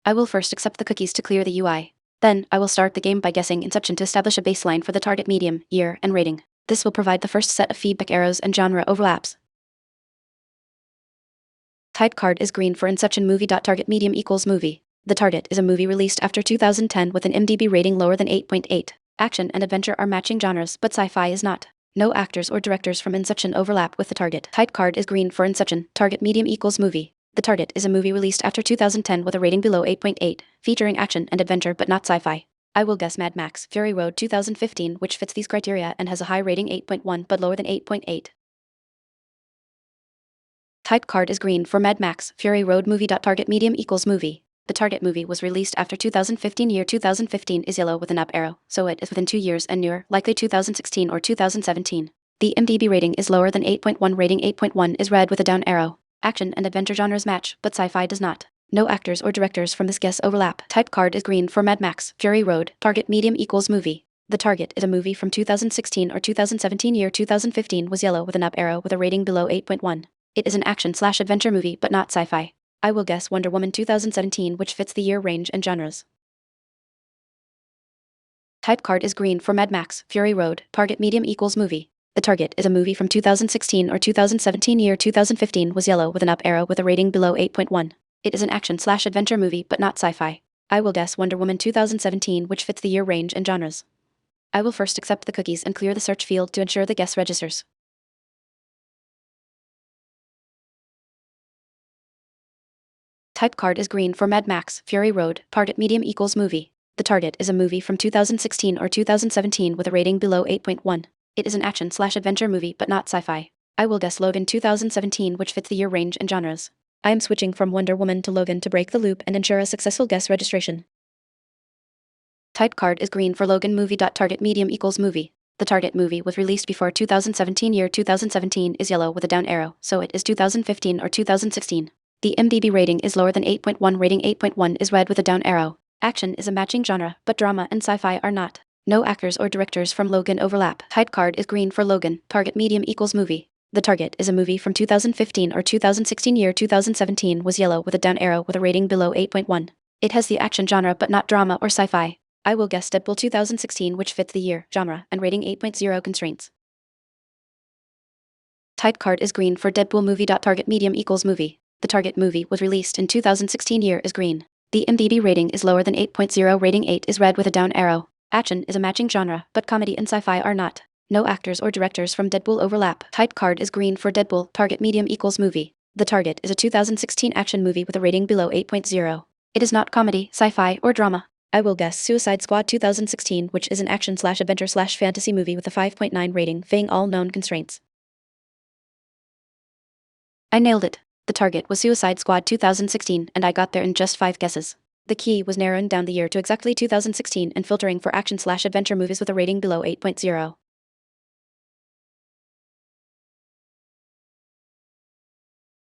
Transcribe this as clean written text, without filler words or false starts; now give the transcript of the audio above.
I will first accept the cookies to clear the UI. Then, I will start the game by guessing Inception to establish a baseline for the target medium, year, and rating. This will provide the first set of feedback arrows and genre overlaps. Type card is green for Inception movie. Target medium equals movie. The target is a movie released after 2010 with an IMDb rating lower than 8.8. Action and adventure are matching genres, but sci-fi is not. No actors or directors from Inception overlap with the target. Type card is green for Inception. Target medium equals movie. The target is a movie released after 2010 with a rating below 8.8, featuring action and adventure but not sci-fi. I will guess Mad Max Fury Road 2015, which fits these criteria and has a high rating 8.1 but lower than 8.8. Type card is green for Mad Max Fury Road movie. Target medium equals movie. The target movie was released after 2015. Year 2015 is yellow with an up arrow, so it is within 2 years and newer, likely 2016 or 2017. The IMDb rating is lower than 8.1. Rating 8.1 is red with a down arrow. Action and adventure genres match, but sci-fi does not. No actors or directors from this guess overlap. Type card is green for Mad Max Fury Road. Target medium equals movie. The target is a movie from 2016 or 2017. Year 2015 was yellow with an up arrow with a rating below 8.1. It is an action/adventure movie but not sci-fi. I will guess Wonder Woman 2017, which fits the year range and genres. Type card is green for Mad Max Fury Road. Target medium equals movie. The target is a movie from 2016 or 2017. Year 2015 was yellow with an up arrow with a rating below 8.1. It is an action/adventure movie but not sci-fi. I will guess Wonder Woman 2017, which fits the year range and genres. I will first accept the cookies and clear the search field to ensure the guess registers. Type card is green for Mad Max Fury Road. Target medium equals movie. The target is a movie from 2016 or 2017 with a rating below 8.1. It is an action/adventure movie but not sci-fi. I will guess Logan 2017, which fits the year range and genres. I am switching from Wonder Woman to Logan to break the loop and ensure a successful guess registration. Type card is green for Logan movie. Target medium equals movie. The target movie was released before 2017. Year 2017 is yellow with a down arrow, so it is 2015 or 2016. The IMDb rating is lower than 8.1. Rating 8.1 is red with a down arrow. Action is a matching genre, but drama and sci-fi are not. No actors or directors from Logan overlap. Type card is green for Logan. Target medium equals movie. The target is a movie from 2015 or 2016. Year 2017 was yellow with a down arrow with a rating below 8.1. It has the action genre but not drama or sci-fi. I will guess Deadpool 2016, which fits the year, genre, and rating 8.0 constraints. Type card is green for Deadpool movie. Target medium equals movie. The target movie was released in 2016. Year is green. The IMDb rating is lower than 8.0. Rating 8 is red with a down arrow. Action is a matching genre, but comedy and sci-fi are not. No actors or directors from Deadpool overlap. Type card is green for Deadpool. Target medium equals movie. The target is a 2016 action movie with a rating below 8.0. It is not comedy, sci-fi, or drama. I will guess Suicide Squad 2016, which is an action/adventure/fantasy movie with a 5.9 rating, failing all known constraints. I nailed it. The target was Suicide Squad 2016, and I got there in just 5 guesses. The key was narrowing down the year to exactly 2016 and filtering for action/adventure movies with a rating below 8.0.